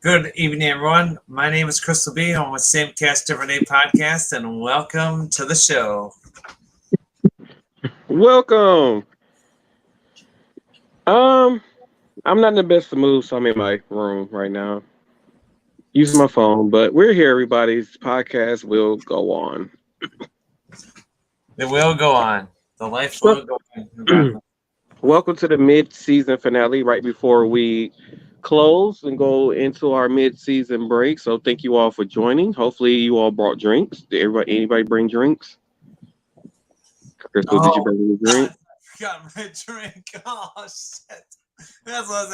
Good evening, everyone. My name is Crystal B. I'm with Same Cast Different Day podcast, and welcome to the show. Welcome. Um, I'm not in the best of mood, so I'm in my room right now using my phone. But we're here, everybody's podcast will go on. It will go on. The life So, will go on regardless. welcome to the mid-season finale, right before we close and go into our mid-season break. So, thank you all for joining. Hopefully, you all brought drinks. Did anybody bring drinks? Crystal, did you Oh, bring any I drink? forgot my drink. Oh shit! That's what I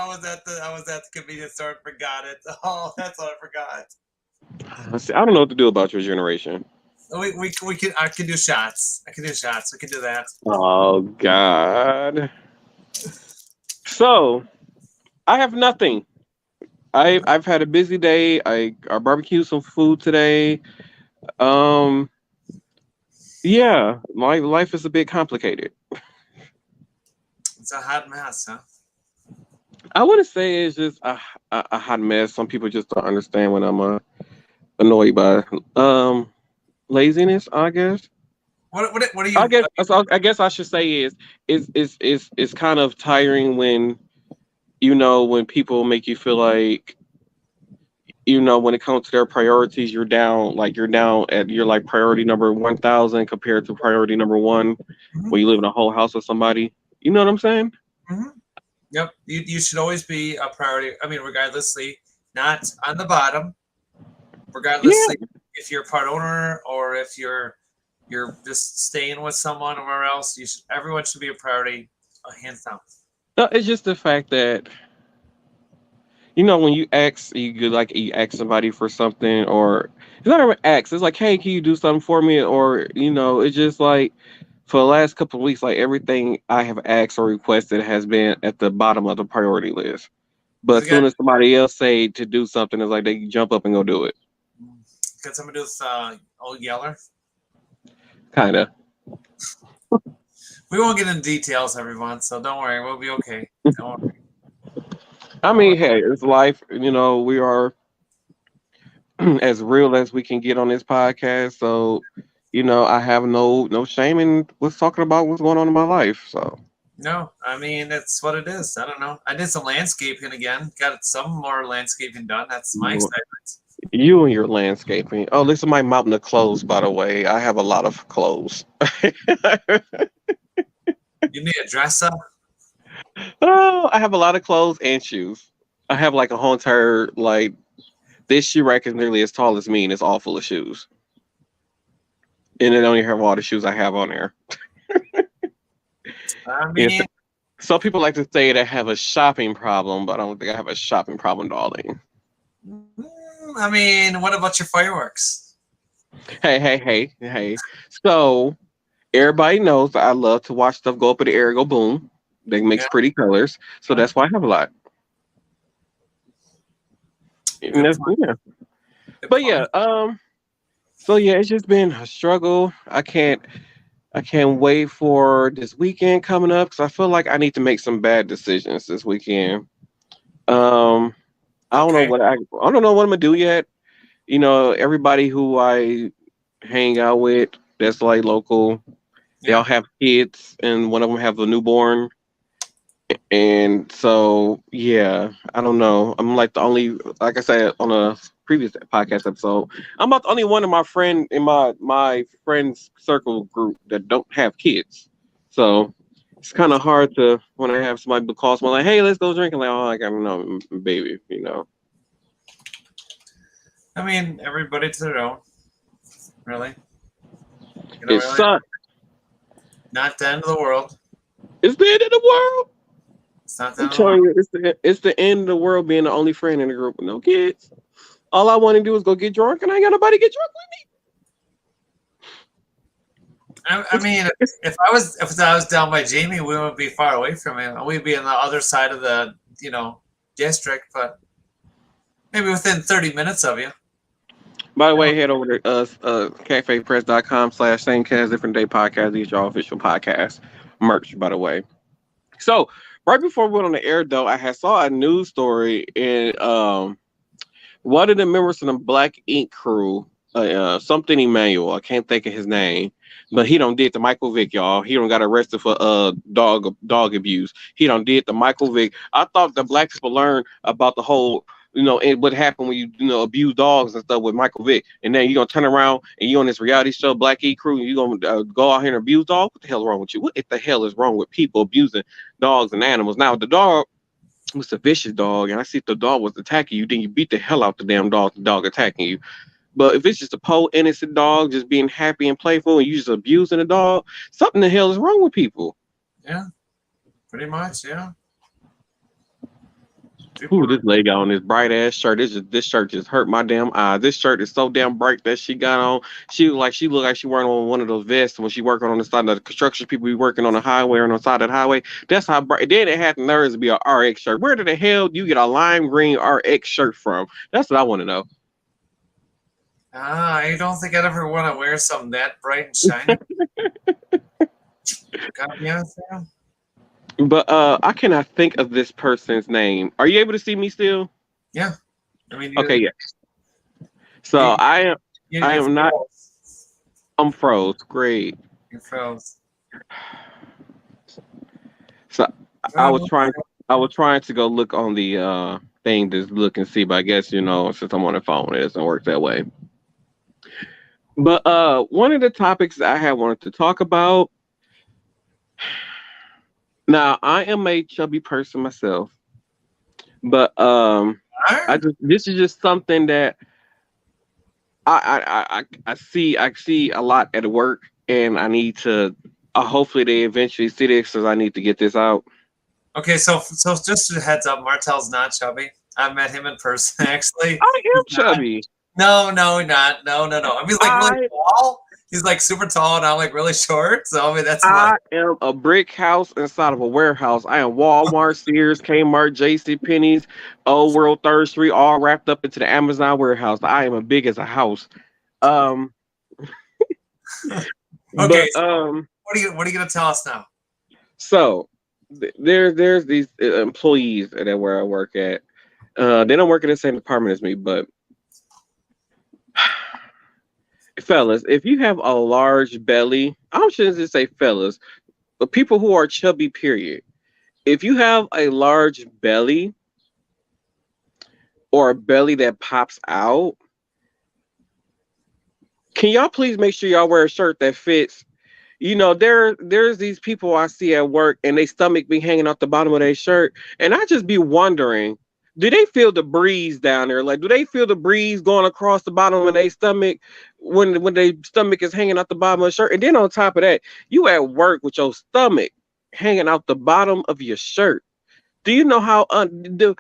was at. I was at the convenience store and forgot it. Oh, that's what I forgot. See, I don't know what to do about your generation. We can I can do shots. I can do shots. We can do that. Oh God. So I have nothing. I've had a busy day. I barbecued some food today. Um, yeah, my life is a bit complicated. It's a hot mess, huh? I wouldn't say it's just a hot mess. Some people just don't understand when I'm annoyed by um laziness. I guess. What are I you? guess I guess I should say is kind of tiring when when people make you feel like when it comes to their priorities, you're down at your like priority number 1,000 compared to priority number one Mhm, when you live in a whole house with somebody. You know what I'm saying? mhm. Yep, you should always be a priority. I mean, regardlessly, not on the bottom. Regardlessly, Yeah. if you're a part owner or if you're just staying with someone or where else, you should. Everyone should be a priority, hands down. No, it's just the fact that when you ask somebody for something, or it's not even ask. It's like, hey, can you do something for me? Or it's just like for the last couple of weeks, like everything I have asked or requested has been at the bottom of the priority list. But Because as soon as somebody else say to do something, it's like they jump up and go do it. got somebody with old Yeller. Kind of. We won't get into details, everyone, so don't worry. We'll be okay. Don't worry. I Don't worry. mean, hey, it's life. We are as real as we can get on this podcast. So, I have no shame in what's talking about what's going on in my life. So, No, I mean it's what it is. I don't know. I did some landscaping again. Got some more landscaping done. That's my you excitement. you and your landscaping. Oh, this is my mountain of clothes, by the way. I have a lot of clothes. You need a dresser. Oh, I have a lot of clothes and shoes. I have like a whole entire like this shoe rack is nearly as tall as me, and it's all full of shoes. And it don't even have all the shoes I have on there. I Yes. mean, Some people like to say that I have a shopping problem, but I don't think I have a shopping problem, darling. what about your fireworks? Hey. So everybody knows that I love to watch stuff go up in the air, go boom. They makes Yeah, pretty colors, so that's why I have a lot. And good that's, point. yeah. Good But yeah, point. so yeah, it's just been a struggle. I can't wait for this weekend coming up because I feel like I need to make some bad decisions this weekend. Um, Okay. I don't know what I'm gonna do yet. Everybody who I hang out with that's like local, they all Yeah. have kids, and one of them have a newborn. And so, yeah, I don't know. I'm like the only, like I said on a previous podcast episode, I'm about the only one in my friends circle group that don't have kids. So it's kind of hard to when I have somebody call someone like, "Hey, let's go drink," and like, "Oh, I got no baby." I mean, everybody to their own. Really. It Really. sucks. Not the end of the world. It's the end of the world. It's not the I'm end of the world. telling you, it's the end of the world being the only friend in the group with no kids. All I want to do is go get drunk, and I ain't got nobody to get drunk I mean, if I was down by Jamie, we wouldn't be far away from him. We'd be on the other side of the district, but maybe within 30 minutes of you. By the You know, way, head over to cafepress.com/same cast different day podcast. These are our official podcast merch, by the way. So right before we went on the air though, I had saw a news story and one of the members of the Black Ink crew, something Emmanuel, I can't think of his name, but he don't did the Michael Vick, y'all. He don't got arrested for dog abuse. He don't did the Michael Vick. I thought the black people learned about the whole, and what happened when you abuse dogs and stuff with Michael Vick, and then you gonna turn around and you on this reality show, Black Ink Crew, and you gonna go out here and abuse dogs. What the hell is wrong with you? What the hell is wrong with people abusing dogs and animals? Now the dog was a vicious dog, and I see if the dog was attacking you, then you beat the hell out the damn dog, the dog attacking you. But if it's just a poor innocent dog just being happy and playful and you just abusing a dog, something the hell is wrong with people. Yeah, pretty much, yeah. Ooh, this lady got on this bright ass shirt. This shirt just hurt my damn eye. This shirt is so damn bright that she got on. She looked like she wearing on one of those vests when she working on the side of the construction people be working on the highway or on the side of the highway. That's how bright. Then it had the nerves to be a RX shirt. Where the hell do you get a lime green RX shirt from? That's what I want to know. I don't think I'd ever want to wear something that bright and shiny. Gotta be honest with you. But I cannot think of this person's name. Are you able to see me still? Yeah. I mean, okay, yeah. So I am not. I'm froze. Great. You're froze. So I was trying to go look on the thing to look and see, but I guess since I'm on the phone, it doesn't work that way. But one of the topics I had wanted to talk about. Now, I am a chubby person myself, but this is just something that I see a lot at work, and I need to. Hopefully, they eventually see this, because I need to get this out. Okay, so just a heads up, Martel's not chubby. I met him in person, actually. I am chubby. No, not. No. I mean, like really tall. He's like super tall, and I'm like really short. So I mean, I am a brick house inside of a warehouse. I am Walmart, Sears, Kmart, JCPenney's, Old World, 3rd Street, all wrapped up into the Amazon warehouse. I am as big as a house. Okay. But, what are you gonna tell us now? So there's these employees at where I work at. They don't work in the same department as me, but. Fellas, if you have a large belly, I shouldn't just say fellas, but people who are chubby, period. If you have a large belly or a belly that pops out, can y'all please make sure y'all wear a shirt that fits? There's these people I see at work, and their stomach be hanging off the bottom of their shirt, and I just be wondering, do they feel the breeze down there? Like, do they feel the breeze going across the bottom of their stomach when their stomach is hanging out the bottom of the shirt? And then on top of that, you at work with your stomach hanging out the bottom of your shirt. Do you know do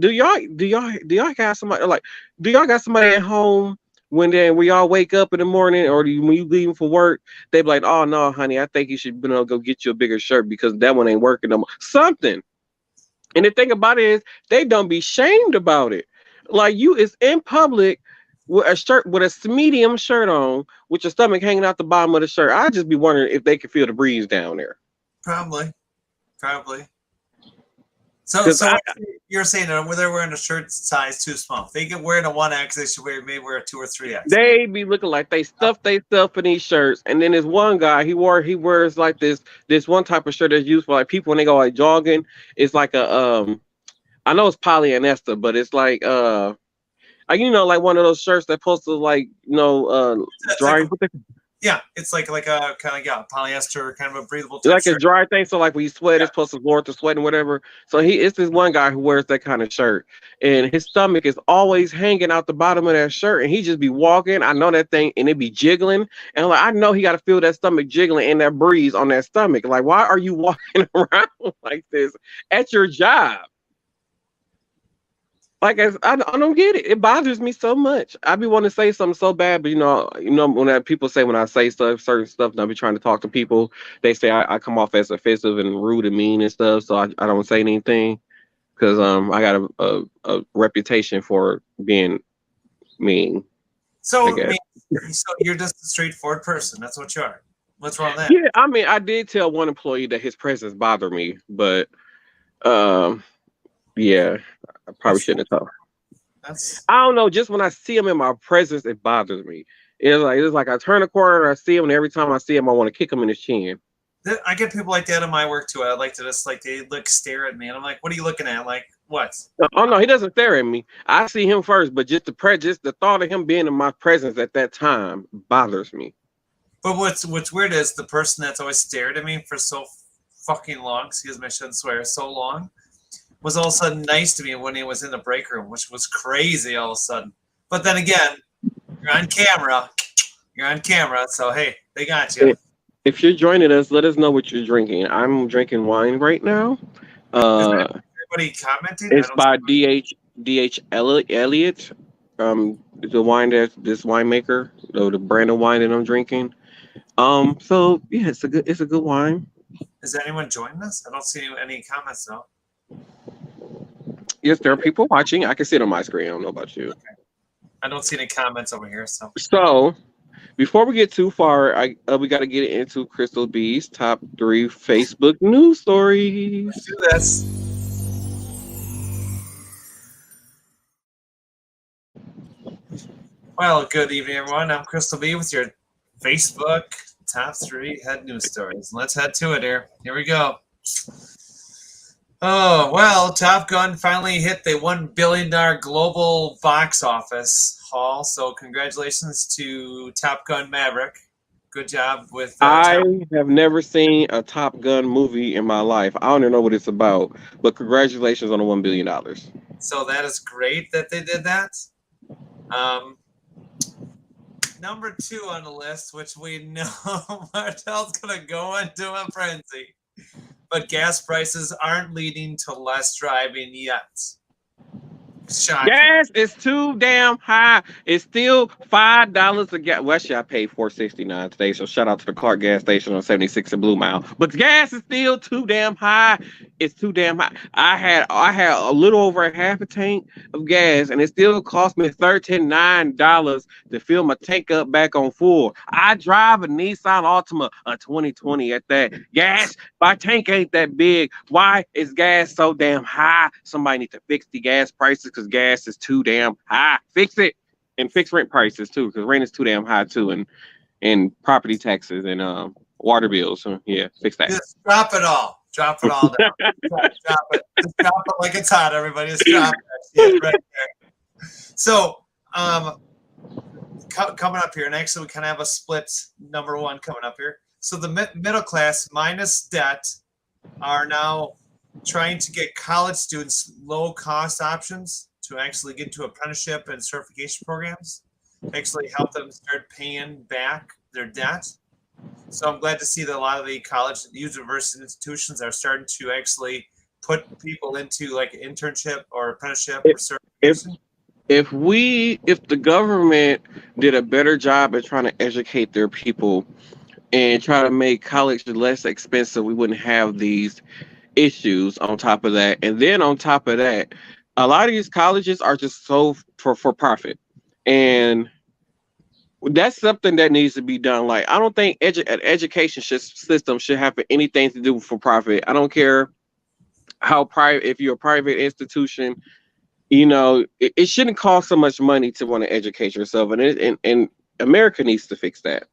y'all got somebody, like, do y'all got somebody at home when y'all wake up in the morning, or when you leaving for work, they be like, "Oh no, honey, I think you should go get you a bigger shirt because that one ain't working no more." Something. And the thing about it is, they don't be shamed about it. Like, you is in public with a shirt, with a medium shirt on, with your stomach hanging out the bottom of the shirt. I just be wondering if they can feel the breeze down there. Probably. So you're saying that when they're wearing a shirt size too small, if they can wear it a 1X, they should maybe wear a 2 or 3X. They be looking like they stuff themselves in these shirts. And then there's one guy, he wears like this one type of shirt that's used for like people when they go like jogging. It's like a I know it's polyester, but it's like like one of those shirts that supposed to like dry. Yeah, it's like a kind of polyester, kind of a breathable. Like a dry thing, so like when you sweat, it's supposed to absorb the sweat and whatever. So it's this one guy who wears that kind of shirt, and his stomach is always hanging out the bottom of that shirt, and he just be walking. I know that thing, and it be jiggling, and like I know he got to feel that stomach jiggling and that breeze on that stomach. Like, why are you walking around like this at your job? Like, I don't get it. It bothers me so much. I be wanting to say something so bad, but when people say when I say certain stuff, and I be trying to talk to people, they say I come off as offensive and rude and mean and stuff. So I don't say anything because I got a reputation for being mean. So you're just a straightforward person. That's what you are. What's wrong with that? Yeah, I mean, I did tell one employee that his presence bothered me, but yeah, I probably shouldn't have told. That's. I don't know. Just when I see him in my presence, it bothers me. It's like I turn a corner and I see him, and every time I see him, I want to kick him in his chin. I get people like that in my work too. I like to just like they look stare at me, and I'm like, "What are you looking at?" Like, what? Oh no, he doesn't stare at me. I see him first, but just the thought of him being in my presence at that time bothers me. But what's weird is the person that's always stared at me for so fucking long. Excuse me, I shouldn't swear. So long was all of a sudden nice to me when he was in the break room, which was crazy all of a sudden. But then again, you're on camera. You're on camera, so hey, they got you. If you're joining us, let us know what you're drinking. I'm drinking wine right now. Everybody commenting? It's by D.H. Elliott. The wine that this winemaker, the brand of wine that I'm drinking. So yeah, it's a good wine. Is anyone joining us? I don't see any comments though. Yes, there are people watching. I can see it on my screen. I don't know about you. Okay. I don't see any comments over here. So before we get too far, we got to get into Crystal B's top 3 Facebook news stories. Let's do this. Well, good evening, everyone. I'm Crystal B with your Facebook top 3 head news stories. Let's head to it here. Here we go. Oh, well, Top Gun finally hit the $1 billion global box office haul. So congratulations to Top Gun Maverick. Good job with I have never seen a Top Gun movie in my life. I don't even know what it's about, but congratulations on the $1 billion. So that is great that they did that. Number 2 on the list, which we know Martel's going to go into a frenzy. But gas prices aren't leading to less driving yet. Shocking. Gas is too damn high. It's still $5 a gallon. Well, actually, I paid $4.69 today, so shout out to the Clark gas station on 76 and Blue Mile. But gas is still too damn high. It's too damn high. I had a little over a half a tank of gas, and it still cost me $39 to fill my tank up back on full. I drive a Nissan Altima, a 2020 at that. Gas, my tank ain't that big. Why is gas so damn high? Somebody need to fix the gas prices because gas is too damn high. Fix it. And fix rent prices too, because rent is too damn high too, and property taxes and water bills. So yeah, fix that. Just drop it all. Drop it all down. Drop it. Just drop it like it's hot, everybody. Just drop that shit right there. So coming up here, and actually we kind of have a split number 1 coming up here. So the middle class minus debt are now trying to get college students low-cost options to actually get to apprenticeship and certification programs, actually help them start paying back their debt. So I'm glad to see that a lot of the college, university institutions are starting to actually put people into like an internship or apprenticeship or certification. If the government did a better job at trying to educate their people and try to make college less expensive, we wouldn't have these issues on top of that. And then on top of that, a lot of these colleges are just so for profit. And that's something that needs to be done. Like, I don't think an education system should have anything to do for profit. I don't care how private, if you're a private institution, it shouldn't cost so much money to want to educate yourself. And America needs to fix that.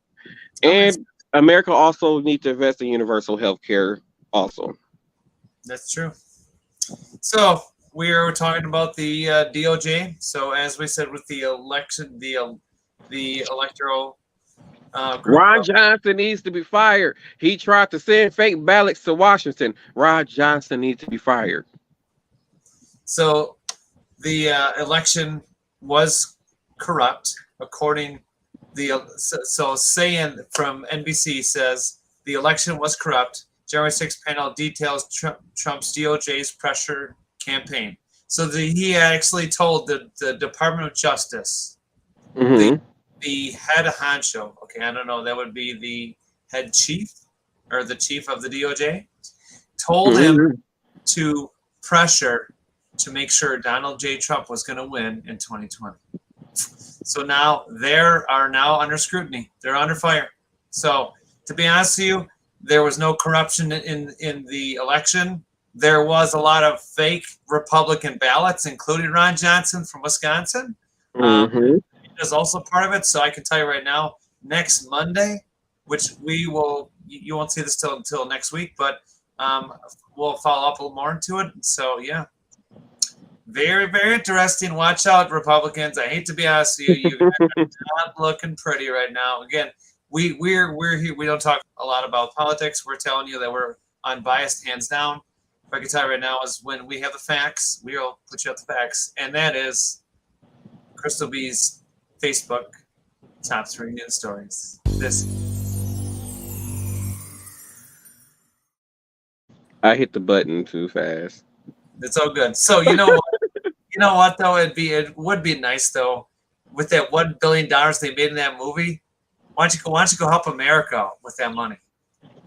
And America also needs to invest in universal health care also. That's true. So we are talking about the DOJ. So as we said with the election, the electoral group, Ron Johnson needs to be fired. He tried to send fake ballots to Washington. Ron Johnson needs to be fired. So the election was corrupt, according so saying from NBC says the election was corrupt. January 6th panel details Trump's DOJ's pressure campaign. So he actually told the Department of Justice, the head honcho, okay, I don't know, that would be the head chief or the chief of the DOJ, told him to pressure to make sure Donald J. Trump was going to win in 2020. So now they are now under scrutiny. They're under fire. So to be honest with you, there was no corruption in the election. there was a lot of fake Republican ballots, including Ron Johnson from Wisconsin. Mm-hmm. Is also part of it. So I can tell you right now, next Monday, which you won't see this until next week, but we'll follow up a little more into it. So yeah, very, very interesting. Watch out, Republicans. I hate to be honest with you, you guys are not looking pretty right now. Again, we're here. We don't talk a lot about politics. We're telling you that we're unbiased, hands down. If I can tell you right now is when we have the facts, we'll put you up the facts, and that is Crystal B's Facebook top 3 news stories. I hit the button too fast. It's all good. So you know what? You know what though? It would be nice though, with that $1 billion they made in that movie. Why don't you go help America with that money?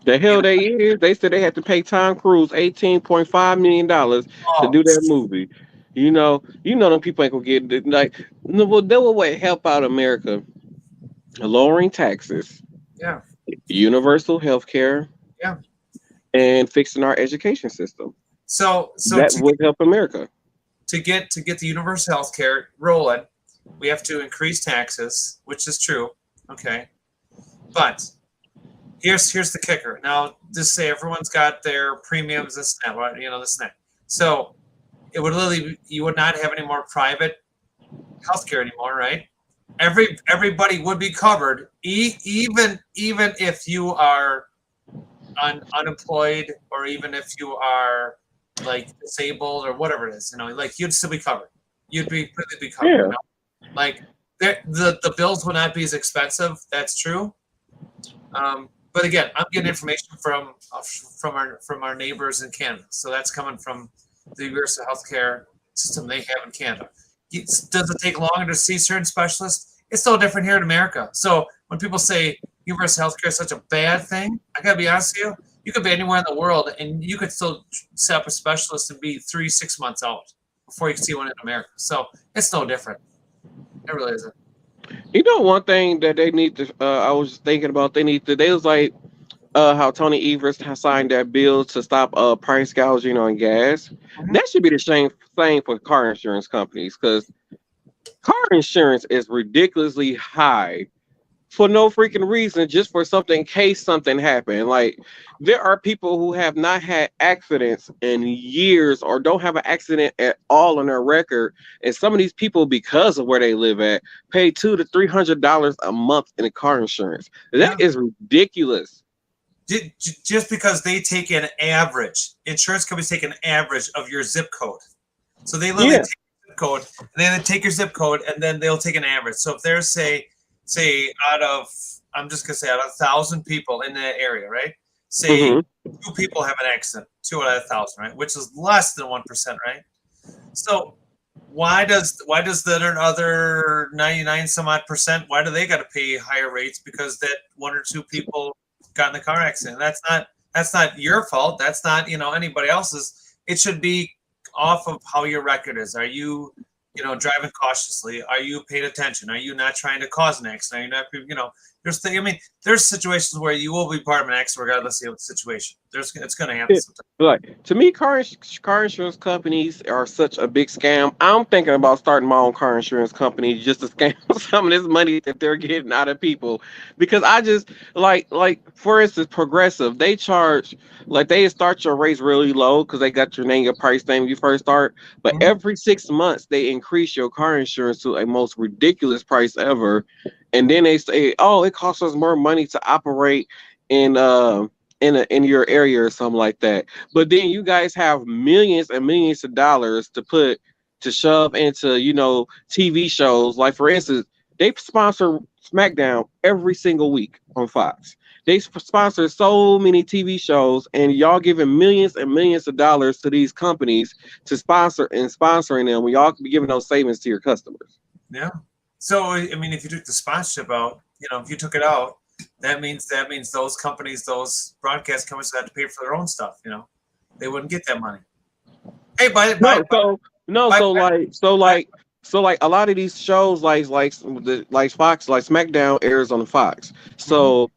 The hell they is. They said they had to pay Tom Cruise $18.5 million to do that movie. You know them people ain't gonna get like no, they will help out America, lowering taxes, yeah, universal health care, yeah, and fixing our education system. So that would help America. To get the universal health care rolling, we have to increase taxes, which is true. Okay, but here's the kicker. Now, just say everyone's got their premiums, this and that, right? This and that. So it would literally, you would not have any more private healthcare anymore, right? Everybody would be covered, even if you are unemployed, or even if you are like disabled or whatever it is. Like you'd still be covered. You'd be completely covered. Yeah. Like the bills would not be as expensive. That's true. But again, I'm getting information from our neighbors in Canada, so that's coming from the universal healthcare system they have in Canada. Does it take longer to see certain specialists? It's so different here in America. So when people say universal healthcare is such a bad thing, I gotta be honest with you. You could be anywhere in the world, and you could still set up a specialist and be 3-6 months out before you can see one in America. So it's no different. It really isn't. One thing that they need to, I was thinking about, they was like, how Tony Evers has signed that bill to stop price gouging on gas. Mm-hmm. That should be the same for car insurance companies, because car insurance is ridiculously high for no freaking reason, just for something in case something happened. Like, there are people who have not had accidents in years or don't have an accident at all on their record, and some of these people, because of where they live at, pay $200 to $300 a month in car insurance. That is ridiculous. Just because they take an average, insurance companies take an average of your zip code. So they literally take your zip code, and then they take your zip code, and then they'll take an average. So if there's say out of 1,000 people in that area, right? Say 2 people have an accident, 2 out of 1,000, right? Which is less than 1%, right? So why does the other 99 some odd percent, why do they got to pay higher rates because that 1 or 2 people got in the car accident? That's not your fault. That's not anybody else's. It should be off of how your record is. Are you driving cautiously? Are you paying attention? Are you not trying to cause an accident? Are you not, there's situations where you will be part of an accident regardless of the situation. It's going to happen sometimes. Like, to me, car insurance companies are such a big scam. I'm thinking about starting my own car insurance company just to scam some of this money that they're getting out of people. Because I just like for instance, Progressive, they charge, like, they start your rates really low because they got your price name when you first start. But every 6 months they increase your car insurance to a most ridiculous price ever. And then they say, oh, it costs us more money to operate in your area or something like that. But then you guys have millions and millions of dollars to shove into, TV shows. Like, for instance, they sponsor SmackDown every single week on Fox. They sponsor so many TV shows, and y'all giving millions and millions of dollars to these companies to sponsoring them when y'all could be giving those savings to your customers. Yeah. So, if you took the sponsorship out, if you took it out, that means those companies, those broadcast companies had to pay for their own stuff. They wouldn't get that money. Hey, so a lot of these shows like Fox, like SmackDown airs on Fox. So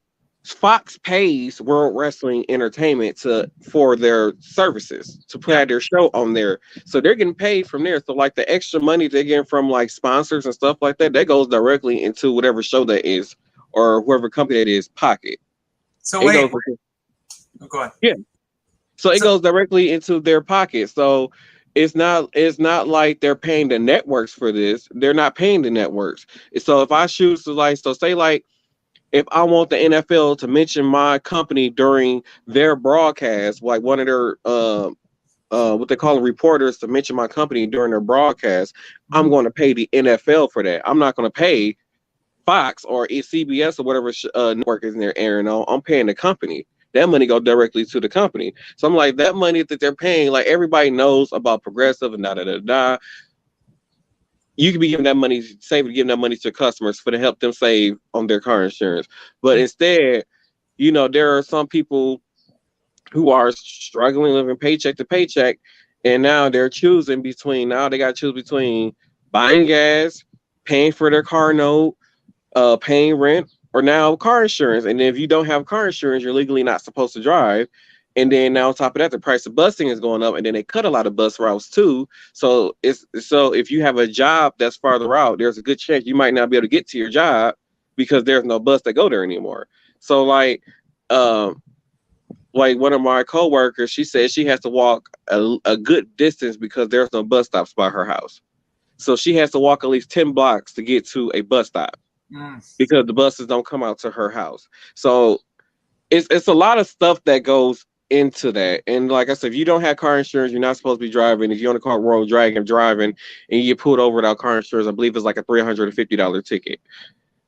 Fox pays World Wrestling Entertainment for their services to put their show on there, so they're getting paid from there. So like the extra money they're getting from like sponsors and stuff like that, that goes directly into whatever show that is or whoever company it is pocket. So wait, go ahead. Yeah. So it goes directly into their pocket. So it's not like they're paying the networks for this. They're not paying the networks. So if I choose to like, so say like, if I want the NFL to mention my company during their broadcast, like one of their what they call reporters to mention my company during their broadcast, I'm going to pay the NFL for that. I'm not going to pay Fox or CBS or whatever network is in there airing on. I'm paying the company. That money go directly to the company. So I'm like, that money that they're paying, like everybody knows about Progressive and da. You could be giving that money, giving that money to customers for to help them save on their car insurance. But instead, there are some people who are struggling, living paycheck to paycheck, and now they're choosing between. Now they got to choose between buying gas, paying for their car note, paying rent, or now car insurance. And if you don't have car insurance, you're legally not supposed to drive. And then now on top of that, the price of busing is going up, and then they cut a lot of bus routes too. So if you have a job that's farther out, there's a good chance you might not be able to get to your job because there's no bus that go there anymore. So like one of my coworkers, she said she has to walk a good distance because there's no bus stops by her house. So she has to walk at least 10 blocks to get to a bus stop because the buses don't come out to her house. So it's a lot of stuff that goes into that. And like I said, if you don't have car insurance, you're not supposed to be driving. If you're on a car road driving and you get pulled over without car insurance, I believe it's like a $350 ticket.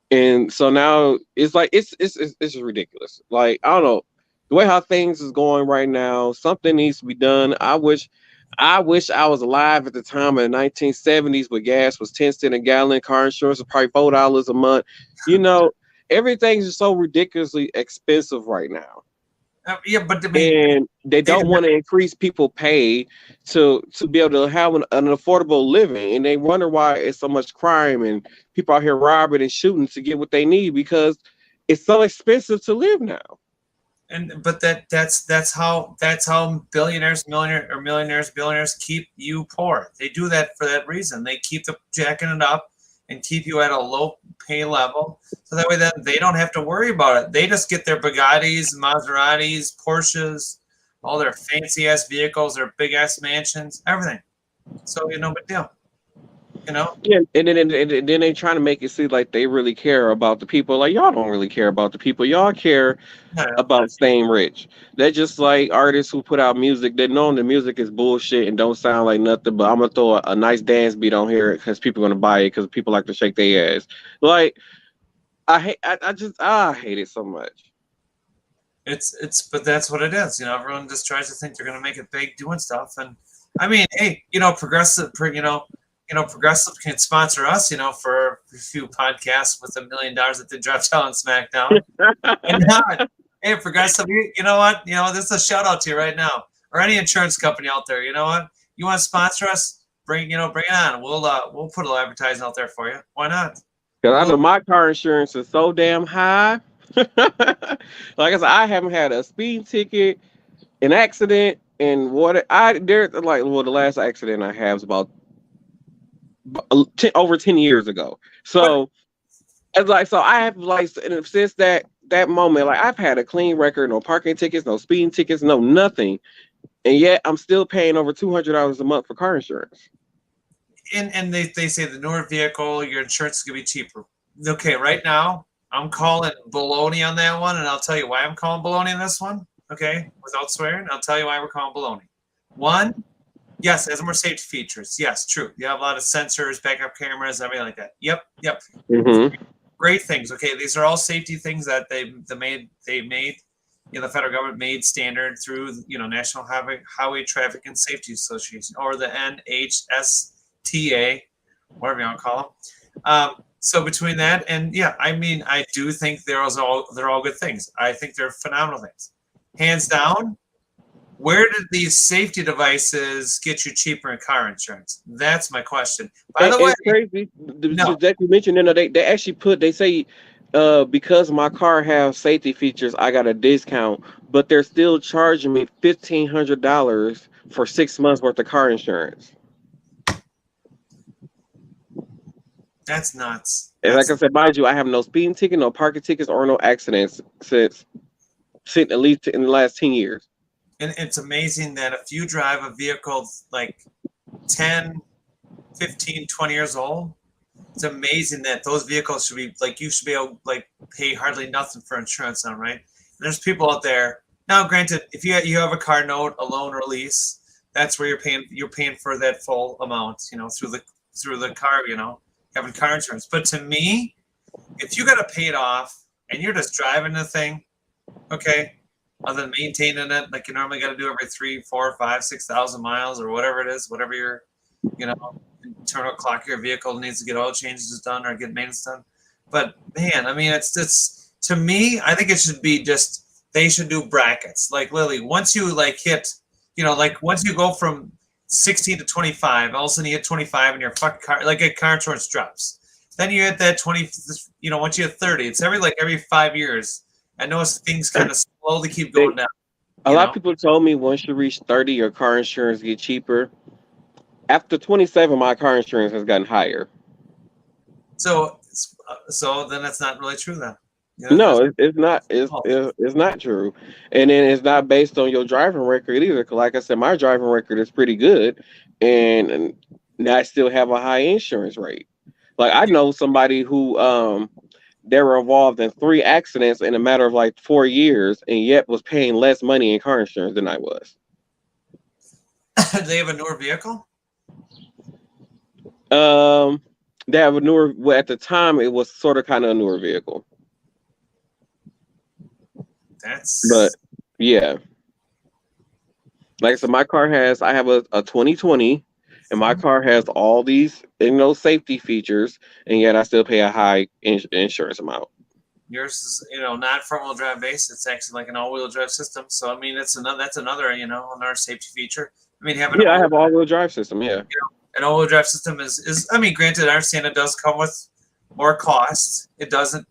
And so now it's like it's just ridiculous. Like, I don't know, the way how things is going right now, something needs to be done. I wish I was alive at the time in the 1970s where gas was 10 cents a gallon, car insurance was probably $4 a month. Everything's just so ridiculously expensive right now. But and they don't want to increase people pay to be able to have an affordable living, and they wonder why it's so much crime and people out here robbing and shooting to get what they need because it's so expensive to live now. But that's how billionaires keep you poor. They do that for that reason. They keep jacking it up and keep you at a low pay level, so that way then they don't have to worry about it. They just get their Bugattis, Maseratis, Porsches, all their fancy ass vehicles, their big ass mansions, everything. So no big deal. Yeah, and then they trying to make it seem like they really care about the people. Like, y'all don't really care about the people. Y'all care about staying rich. They're just like artists who put out music. They know the music is bullshit and don't sound like nothing, but I'm gonna throw a nice dance beat on here because people are gonna buy it because people like to shake their ass. Like, I hate it so much. But that's what it is. Everyone just tries to think they're gonna make it big doing stuff. And I mean, hey, Progressive can sponsor us, for a few podcasts with $1 million that they dropped on SmackDown. And hey, Progressive, you know what? This is a shout out to you right now, or any insurance company out there. You know what? You want to sponsor us? Bring it on. We'll put a little advertising out there for you. Why not? Because I know my car insurance is so damn high. Like I said, I haven't had a speeding ticket, an accident, and the last accident I have is about over 10 years ago. So I have since that moment, like I've had a clean record, no parking tickets, no speeding tickets, no nothing, and yet I'm still paying over $200 a month for car insurance. And they say the newer vehicle, your insurance is gonna be cheaper. Okay, right now I'm calling baloney on that one, and I'll tell you why I'm calling baloney on this one. Okay, without swearing, I'll tell you why we're calling baloney. One, yes, it has more safety features. Yes, true. You have a lot of sensors, backup cameras, everything like that. Yep. Mm-hmm. Great things. Okay, these are all safety things that they made. The federal government made standard through National Highway Traffic and Safety Association, or the NHSTA, whatever you want to call them. So between that and I do think they're all good things. I think they're phenomenal things, hands down. Where did these safety devices get you cheaper in car insurance? That's my question. By the way, it's crazy that you mentioned, they actually they say because my car has safety features, I got a discount, but they're still charging me $1,500 for 6 months worth of car insurance. That's nuts. And like I said, mind you, I have no speeding ticket, no parking tickets, or no accidents since at least in the last 10 years. And it's amazing that if you drive a vehicle like 10, 15, 20 years old, it's amazing that those vehicles should be like, you should be able to like pay hardly nothing for insurance on, right? And there's people out there. Now, granted, if you have a car note, a loan, or lease, that's where you're paying for that full amount, through the car, having car insurance. But to me, if you got to pay it off and you're just driving the thing, okay, other than maintaining it like you normally got to do every 3, 4, 5, 6,000 miles or whatever it is, whatever your internal clock your vehicle needs to get oil changes done or get maintenance done. But man, I mean, it's to me, I think it should be just, they should do brackets. Like Lily, once you like hit, like once you go from 16 to 25, all of a sudden you hit 25 and your fucking car, like a car insurance drops. Then you hit that 20, once you hit 30, it's every 5 years. I notice things kind of slowly keep going down. A lot of people told me once you reach 30, your car insurance get cheaper. After 27, my car insurance has gotten higher. So then that's not really true then. No, it's not. It's not true, and then it's not based on your driving record either. Cause like I said, my driving record is pretty good, and I still have a high insurance rate. Like I know somebody who they were involved in 3 accidents in a matter of like 4 years, and yet was paying less money in car insurance than I was. They have a newer vehicle? They have a newer. Well, at the time, it was sort of kind of a newer vehicle. But yeah, like I said, I have a 2020, and my car has all these safety features, and yet I still pay a high insurance amount. Yours is not front wheel drive based. It's actually like an all wheel drive system. So I mean, that's another another safety feature. I mean, I have all wheel drive system. Yeah, an all wheel drive system is I mean, granted, I understand it does come with more costs. It doesn't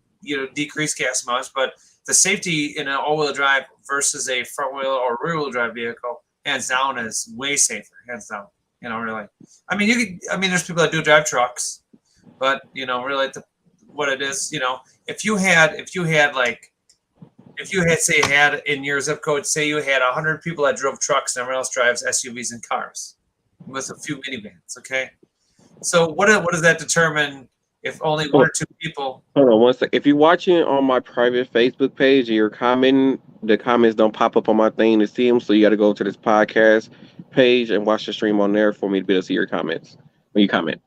decrease gas mileage, but the safety in an all-wheel drive versus a front-wheel or rear-wheel drive vehicle, hands down, is way safer. Hands down, really. I mean, there's people that do drive trucks, but really, what it is, if you had in your zip code, say you had 100 people that drove trucks and everyone else drives SUVs and cars, with a few minivans. Okay, so what does that determine? If only 1 or 2 people. Hold on 1 second. If you're watching on my private Facebook page and you're commenting, the comments don't pop up on my thing to see them. So you got to go to this podcast page and watch the stream on there for me to be able to see your comments when you comment.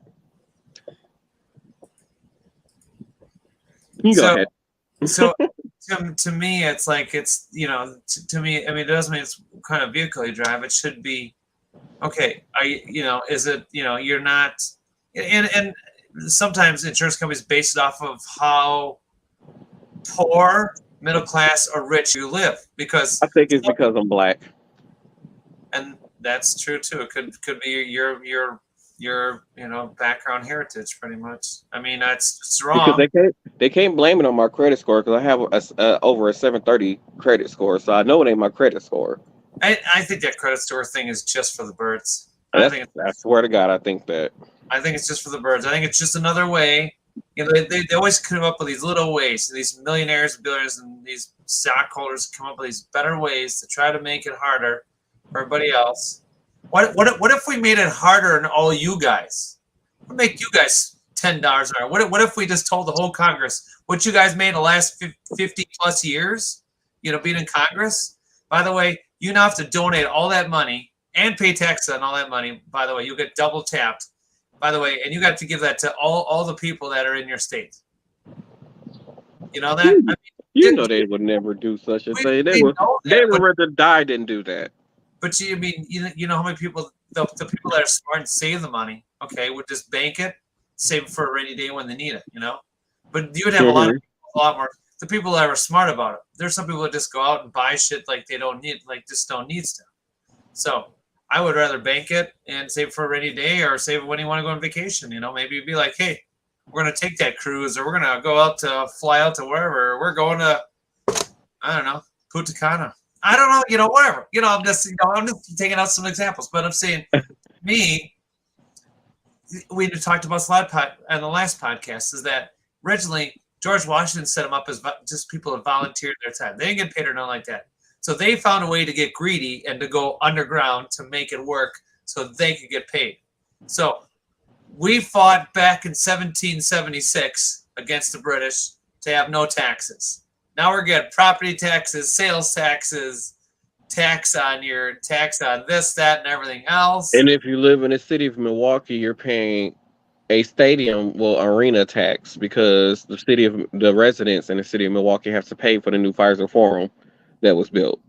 You go ahead. So to me, it's like to me. I mean, it doesn't mean it's what kind of vehicle you drive. It should be okay. Are you is it you're not and sometimes insurance companies base it off of how poor, middle class, or rich you live. Because I think it's because I'm black, and that's true too. It could be your background heritage, pretty much. I mean, it's wrong. Because they can't blame it on my credit score because I have over a 730 credit score, so I know it ain't my credit score. I think that credit score thing is just for the birds. I swear to God, I think it's just for the birds. I think it's just another way. They always come up with these little ways. These millionaires, billionaires, and these stockholders come up with these better ways to try to make it harder for everybody else. What if we made it harder on all you guys? What make you guys $10 an hour? What if we just told the whole Congress what you guys made in the last 50 plus years? Being in Congress. By the way, you now have to donate all that money and pay taxes on all that money. By the way, you'll get double tapped. By the way, and you got to give that to all the people that are in your state. You know that? I mean, they would never do such a thing. They would rather die than do that. But you know how many people, the people that are smart and save the money, okay, would just bank it, save it for a rainy day when they need it, But you would have a lot more. The people that are smart about it. There's some people that just go out and buy shit like they don't need, like just don't need stuff. So I would rather bank it and save it for a rainy day, or save it when you want to go on vacation. Maybe you'd be like, hey, we're going to take that cruise, or we're going to go out to fly out to wherever. We're going to, I don't know, Punta Cana. I don't know, whatever. I'm just taking out some examples, but I'm saying, me, we talked about this on the last podcast, is that originally George Washington set them up as just people that volunteered their time. They didn't get paid or nothing like that. So they found a way to get greedy and to go underground to make it work so they could get paid. So we fought back in 1776 against the British to have no taxes. Now we're getting property taxes, sales taxes, tax on this, that, and everything else. And if you live in the city of Milwaukee, you're paying a arena tax, because the residents in the city of Milwaukee have to pay for the new Pfizer Forum that was built.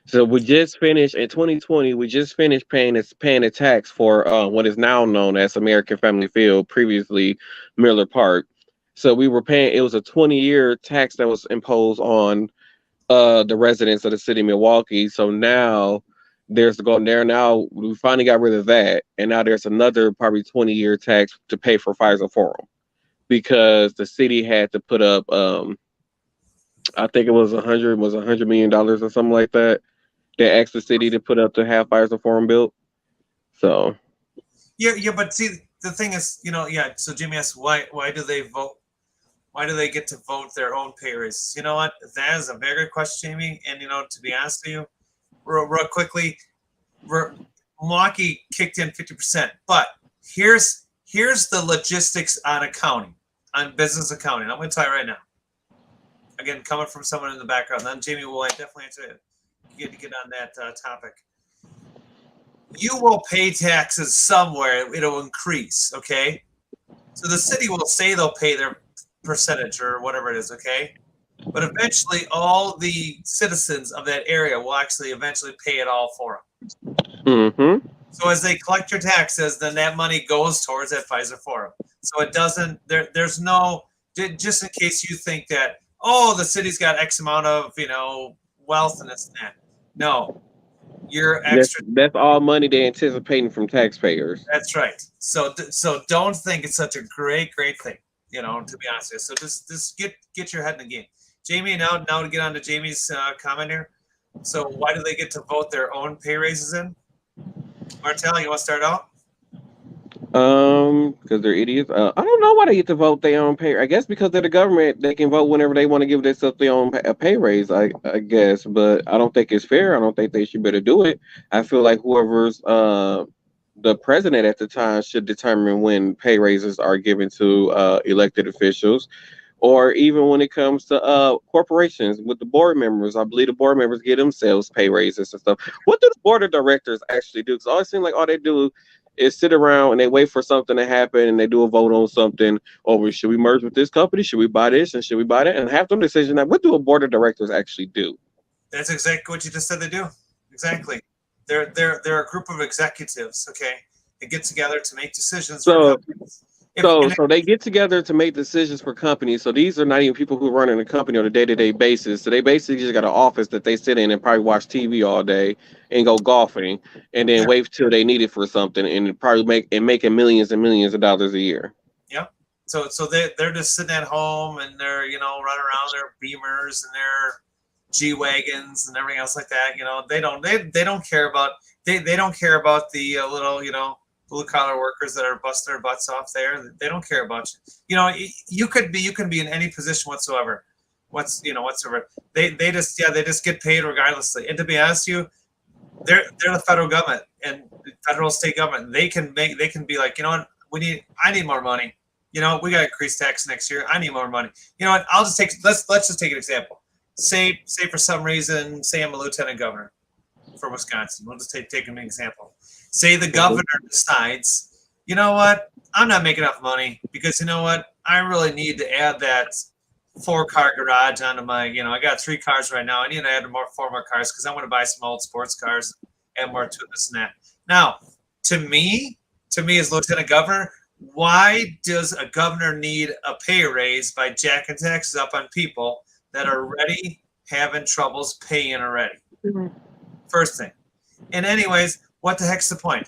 So we just finished in 2020. We just finished paying a tax for what is now known as American Family Field, previously Miller Park. So we were paying. It was a 20-year tax that was imposed on the residents of the city of Milwaukee. So now now we finally got rid of that, and now there's another probably 20-year tax to pay for Pfizer Forum, because the city had to put up I think it was $100 million or something like that. They asked the city to put up to have Pfizer Forum built. So yeah, but see, the thing is, so Jimmy asked, why do they vote? Why do they get to vote their own pay raises? You know what? That is a very good question, Jamie. And to be honest with you, real quickly, Milwaukee kicked in 50%. But here's the logistics on accounting, on business accounting. I'm going to tell you right now. Again, coming from someone in the background, then Jamie will definitely answer it. Get on that topic. You will pay taxes somewhere. It'll increase, okay? So the city will say they'll pay their percentage or whatever it is, okay? But eventually, all the citizens of that area will actually eventually pay it all for them. Mm-hmm. So as they collect your taxes, then that money goes towards that Pfizer Forum. So it doesn't. There's no. Just in case you think that, the city's got X amount of wealth and this and that. No, you're extra. That's all money they're anticipating from taxpayers. That's right. So don't think it's such a great thing, to be honest with you. So just get your head in the game. Jamie, now to get on to Jamie's comment here. So why do they get to vote their own pay raises in? Martel, you want to start out? Because they're idiots. I don't know why they get to vote their own pay. I guess because they're the government, they can vote whenever they want to give themselves their own pay raise. I guess, but I don't think it's fair. I don't think they should better do it. I feel like whoever's the president at the time should determine when pay raises are given to elected officials, or even when it comes to corporations with the board members. I believe the board members give themselves pay raises and stuff. What do the board of directors actually do? Because it always seems like all they do is sit around and they wait for something to happen, and they do a vote on something. Over, should we merge with this company? Should we buy this? And should we buy that? And have them decision that. What do a board of directors actually do? That's exactly what you just said they do. Exactly. They're a group of executives, okay? They get together to make decisions for companies. So they get together to make decisions for companies. So these are not even people who run in a company on a day-to-day basis. So they basically just got an office that they sit in and probably watch TV all day and go golfing, and then wait till they need it for something, and probably making millions and millions of dollars a year. Yep. So they're just sitting at home, and they're running around their Beamers and their G-Wagons and everything else like that. They don't care about the little blue collar workers that are busting their butts off there. They don't care about you. You can be in any position whatsoever. Whatsoever. They just get paid regardlessly. And to be honest with you, they're the federal government and federal state government. They can be like, I need more money. We got to increase tax next year. I need more money. Let's just take an example. Say for some reason, say I'm a lieutenant governor for Wisconsin. We'll just take an example. Say the governor decides, you know what, I'm not making enough money because I really need to add that 4-car garage onto my, I got 3 cars right now. I need to add 4 more cars because I want to buy some old sports cars and more to this and that. Now, to me as lieutenant governor, why does a governor need a pay raise by jacking taxes up on people that are already having troubles paying already? Mm-hmm. First thing. And anyways, what the heck's the point?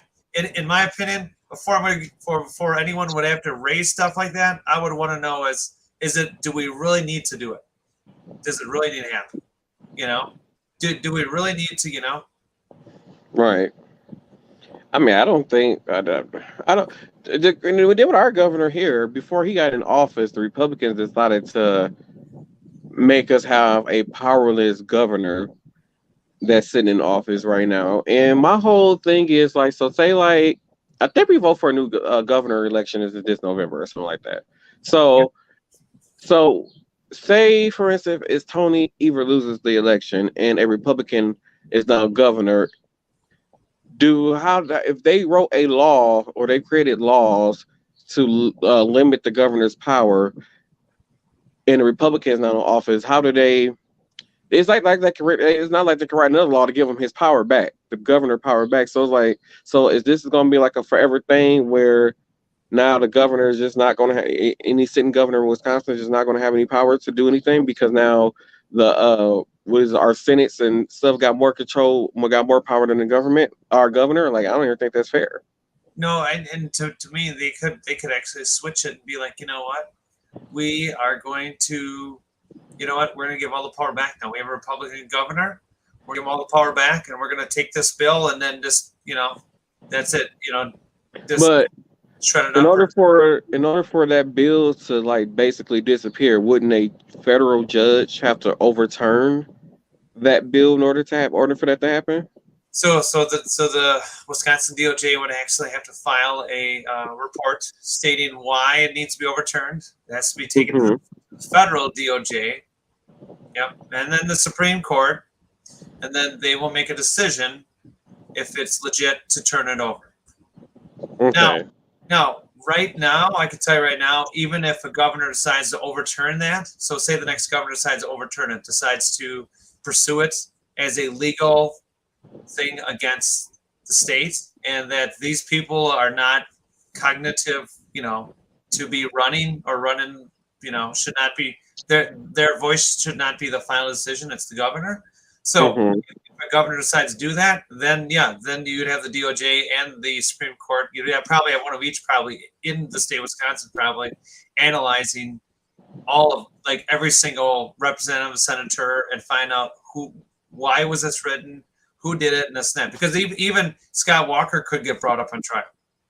In my opinion, before anyone would have to raise stuff like that, I would want to know do we really need to do it? Does it really need to happen? You know, do we really need to? You know, Right. I mean, I don't think I don't. We did with our governor here before he got in office. The Republicans decided to make us have a powerless governor that's sitting in office right now. And my whole thing is like, so say like, I think we vote for a new governor election is this November or something like that. So, so say for instance, if Tony Evers loses the election and a Republican is now governor, if they wrote a law or they created laws to limit the governor's power and the Republicans now in office, how do they? It's like it's not like they can write another law to give him his power back, the governor power back. So it's like, so is this going to be like a forever thing where now the governor is just not going to have any sitting governor in Wisconsin is just not going to have any power to do anything because now the our senates and stuff got more control, got more power than the government, our governor. Like, I don't even think that's fair. No, and to me, they could actually switch it and be like, you know what, we are going to, you know what, we're going to give all the power back now. We have a Republican governor. We're going to give all the power back, and we're going to take this bill and then just, you know, that's it. You know, just but shred it in up. order for that bill to like basically disappear, wouldn't a federal judge have to overturn that bill in order for that to happen? So the Wisconsin DOJ would actually have to file a report stating why it needs to be overturned. It has to be taken to the federal DOJ. Yep, and then the Supreme Court, and then they will make a decision if it's legit to turn it over. Okay. Now, right now, I can tell you right now, even if a governor decides to overturn that, so say the next governor decides to overturn it, decides to pursue it as a legal thing against the state, and that these people are not cognitive, you know, to be running, you know, should not be their voice should not be the final decision. It's the governor. So if a governor decides to do that, then you'd have the DOJ and the Supreme Court. You'd probably have one of each, probably in the state of Wisconsin, probably analyzing all of like every single representative, senator, and find out why was this written, who did it, and this and that. Because even Scott Walker could get brought up on trial.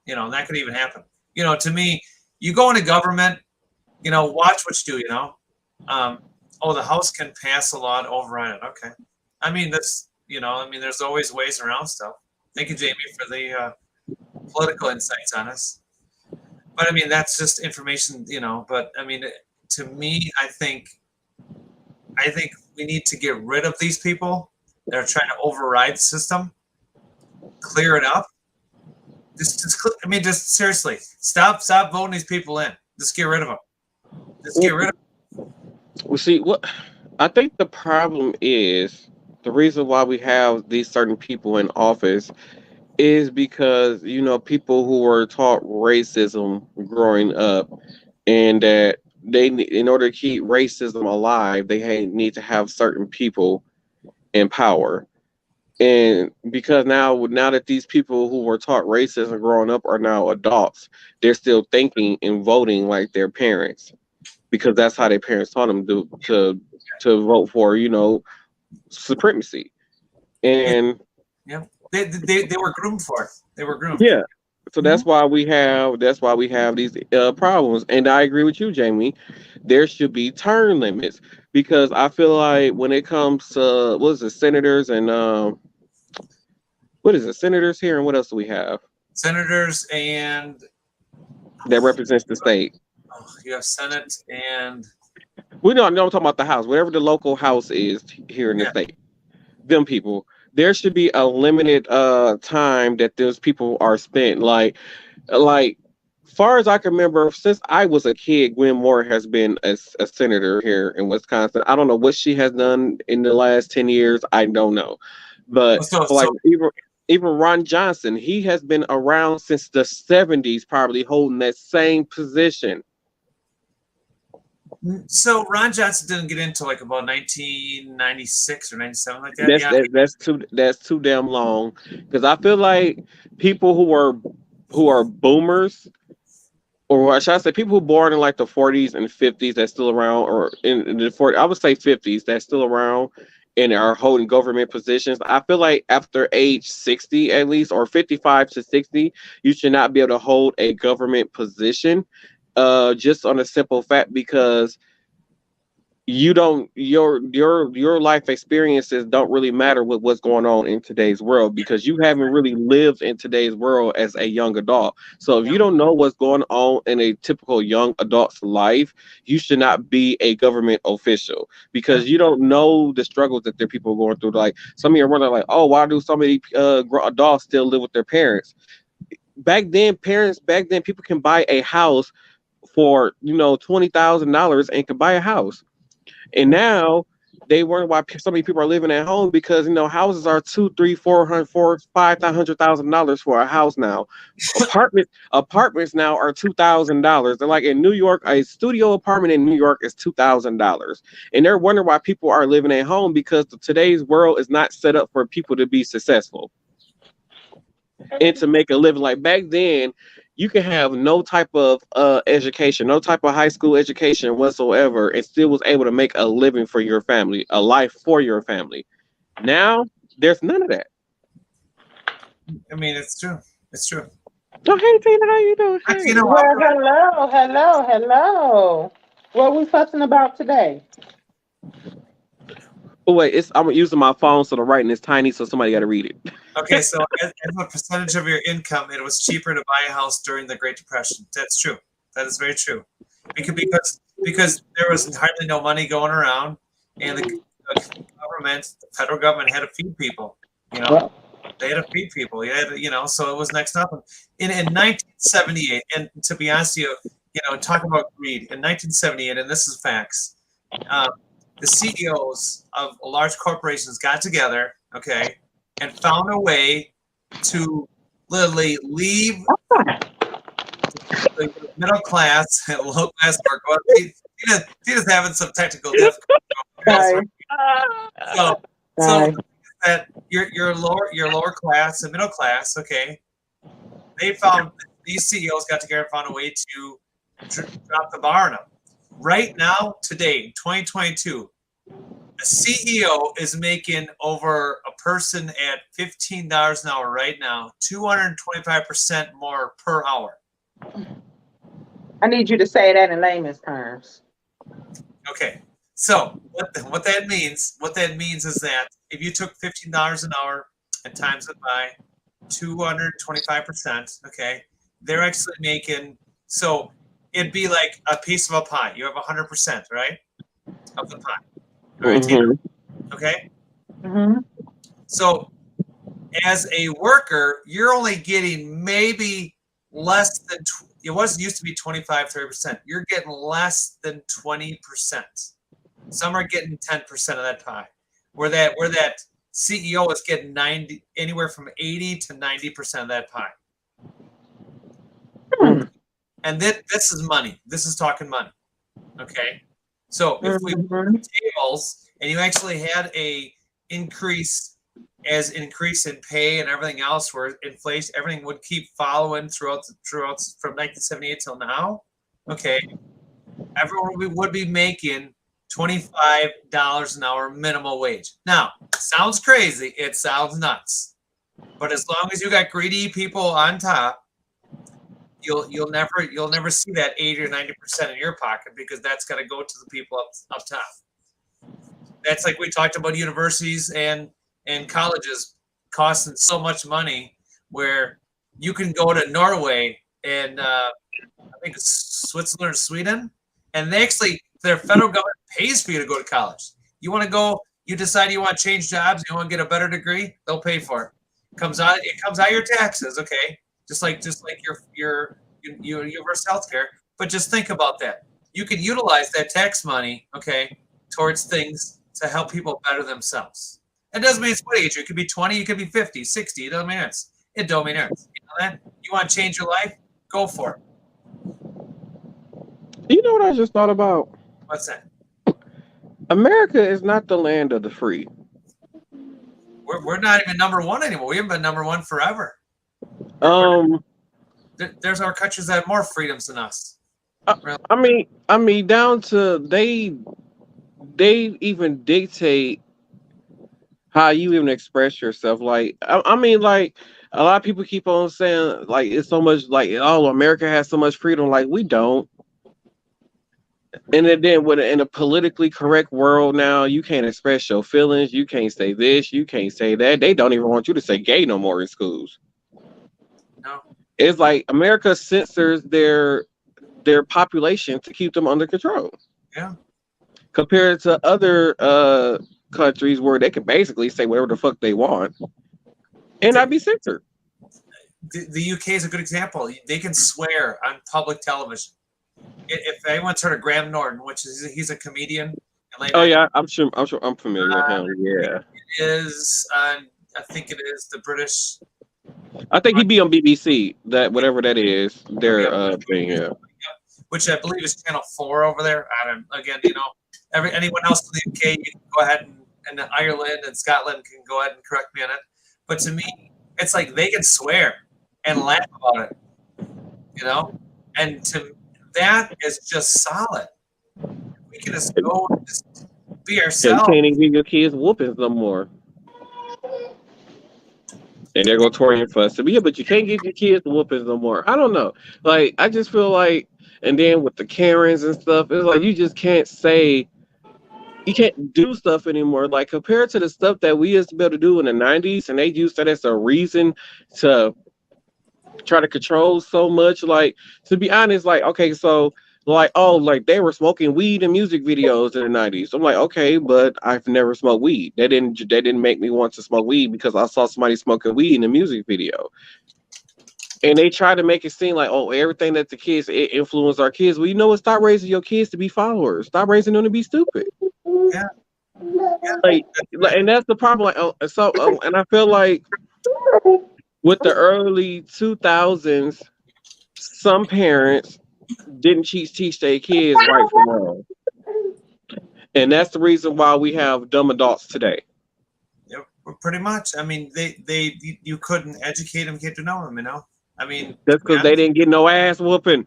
You know, and that could even happen. You know, to me, you go into government, you know, watch what you do, you know. The House can pass a law to override it. Okay. I mean, that's, you know, I mean, there's always ways around stuff. Thank you, Jamie, for the political insights on us. But I mean, that's just information, you know, but I mean, to me, I think we need to get rid of these people that are trying to override the system, clear it up. Just seriously, stop voting these people in. Just get rid of them. Just get rid of them. Well, see, what I think the problem is, the reason why we have these certain people in office is because, you know, people who were taught racism growing up, and that in order to keep racism alive, they need to have certain people in power. And because now that these people who were taught racism growing up are now adults, they're still thinking and voting like their parents, because that's how their parents taught them to vote for, you know, supremacy. And yeah, they were groomed for it. They were groomed. Yeah. So that's why we have these problems. And I agree with you, Jamie. There should be term limits, because I feel like when it comes to senators and senators here, and what else do we have? Senators and that represents the state. You have Senate and we don't talk about the House, whatever the local House is here in the state. Them people. There should be a limited time that those people are spent. Like far as I can remember, since I was a kid, Gwen Moore has been a senator here in Wisconsin. I don't know what she has done in the last 10 years. I don't know. But even Ron Johnson, he has been around since the 70s, probably holding that same position. So Ron Johnson didn't get into like about 1996 or 97, like that. That's too damn long, because I feel like people who were who are boomers, or should I say people who born in like the 40s and 50s that's still around, or in the 40s, I would say 50s that's still around and are holding government positions. I feel like after age 60 at least, or 55 to 60, you should not be able to hold a government position, just on a simple fact because you don't your life experiences don't really matter with what's going on in today's world because you haven't really lived in today's world as a young adult. So if you don't know what's going on in a typical young adult's life, you should not be a government official because you don't know the struggles that their people are going through. Like some of you are wondering like, oh, why do so many adults still live with their parents? Back then people can buy a house for $20,000 and can buy a house. And now they wonder why so many people are living at home because houses are $200,000, $300,000, $400,000, $500,000 for a house now. Apartments now are $2,000. They're like in New York, a studio apartment in New York is $2,000, and they're wondering why people are living at home because today's world is not set up for people to be successful and to make a living. Like back then, you can have no type of education, no type of high school education whatsoever, and still was able to make a living for your family, a life for your family. Now, there's none of that. I mean, it's true. It's true. Oh, hey, Tina, how you doing? Hey. Well, hello. What are we fussing about today? Oh, wait, I'm using my phone, so the writing is tiny, so somebody got to read it. Okay, so as a percentage of your income, it was cheaper to buy a house during the Great Depression. That's true. That is very true. Because there was hardly no money going around, and the federal government had to feed people. They had to feed people. So it was next to nothing. In 1978, and to be honest with you, talk about greed. In 1978, and this is facts, the CEOs of large corporations got together, okay, and found a way to literally leave the middle class and low class work. Tina's having some technical difficulties. So that your lower class and middle class, okay, these CEOs got together and found a way to drop the bar on them. Right now, today, 2022, a CEO is making over a person at $15 an hour right now, 225% more per hour. I need you to say that in layman's terms. Okay. So what that means is that if you took $15 an hour and times it by 225%, okay, they're actually making, so it'd be like a piece of a pie. You have 100%, right, of the pie. Right, mm-hmm. Okay. Mm-hmm. So as a worker, you're only getting maybe less than, it used to be 25, 30%. You're getting less than 20%. Some are getting 10% of that pie. Where that CEO is getting anywhere from 80 to 90% of that pie. And this is money. This is talking money. Okay. So if we put tables and you actually had a increase in pay and everything else, where inflation, everything would keep following throughout from 1978 till now. Okay, everyone would be making $25 an hour minimum wage. Now, sounds crazy. It sounds nuts. But as long as you got greedy people on top, you'll never see that 80 or 90% in your pocket, because that's got to go to the people up top. That's like we talked about universities and colleges costing so much money, where you can go to Norway and I think it's Switzerland or Sweden, and their federal government pays for you to go to college. You want to go, you decide you want to change jobs, you want to get a better degree, they'll pay for it. It comes out of your taxes, okay? Just like your universal health care. But just think about that. You can utilize that tax money, okay, towards things to help people better themselves. It doesn't mean it's what age. It could be 20, it could be 50, 60. It doesn't matter. It don't matter. You know that? You want to change your life? Go for it. You know what I just thought about? What's that? America is not the land of the free. We're not even number one anymore. We haven't been number one forever. there's our countries that have more freedoms than us. I mean, down to they even dictate how you even express yourself. Like, I mean, like a lot of people keep on saying, like it's so much, like oh, America has so much freedom. Like we don't. And then in a politically correct world now, you can't express your feelings. You can't say this. You can't say that. They don't even want you to say gay no more in schools. No. It's like America censors their population to keep them under control. Yeah. Compared to other countries where they can basically say whatever the fuck they want and not be censored. The UK is a good example. They can swear on public television. If anyone's heard of Graham Norton, which is he's a comedian. Oh yeah, I'm sure I'm familiar with him. Yeah, it is. I think it is the British. I think he'd be on BBC. That whatever that is, their thing. Yeah. Which I believe is Channel 4 over there. Again, anyone else in the UK, you can go ahead and Ireland and Scotland can go ahead and correct me on it. But to me, it's like they can swear and laugh about it, and that is just solid. We can just go and just be ourselves. You can't even give your kids whoopings no more. And they're going to Tori and fuss. Yeah, but you can't give your kids whoopings no more. I don't know. Like, I just feel like, and then with the Karens and stuff, it's like you just can't say, you can't do stuff anymore. Like, compared to the stuff that we used to be able to do in the 90s, and they used that as a reason to try to control so much. Like, to be honest, like, okay, so like, oh, like they were smoking weed in music videos in the 90s. I'm like, okay, but I've never smoked weed. That didn't make me want to smoke weed because I saw somebody smoking weed in a music video. And they try to make it seem like, oh, everything that the kids influence our kids. Well, you know what? Stop raising your kids to be followers. Stop raising them to be stupid. Yeah. Like, and that's the problem. Like, and I feel like with the early 2000s, some parents didn't teach their kids right from wrong, and that's the reason why we have dumb adults today. Yeah, pretty much. I mean, you couldn't educate them, get to know them. I mean, that's because they didn't get no ass whooping.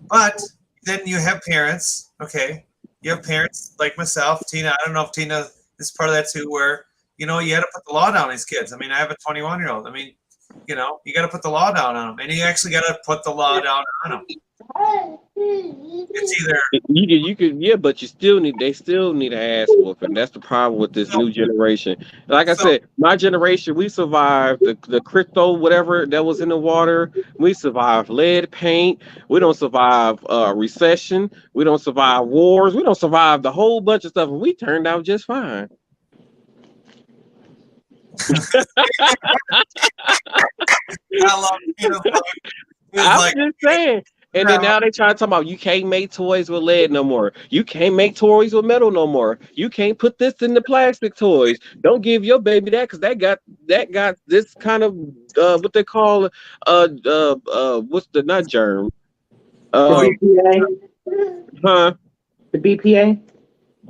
But then you have parents. Okay, you have parents like myself, Tina. I don't know if Tina is part of that too, where you had to put the law down on these kids. I mean, I have a 21-year-old. I mean, you got to put the law down on them, and you actually got to put the law down on them. It's either you could, yeah, but they still need an ass whooping. That's the problem with this new generation. Like I said, my generation, we survived the crypto, whatever that was in the water. We survived lead paint. We don't survive recession. We don't survive wars. We don't survive the whole bunch of stuff, and we turned out just fine. I love I'm just saying. And then now they try to talk about you can't make toys with lead no more. You can't make toys with metal no more. You can't put this in the plastic toys. Don't give your baby that because that got this kind of what they call what's the nut germ? The BPA. Huh? The BPA.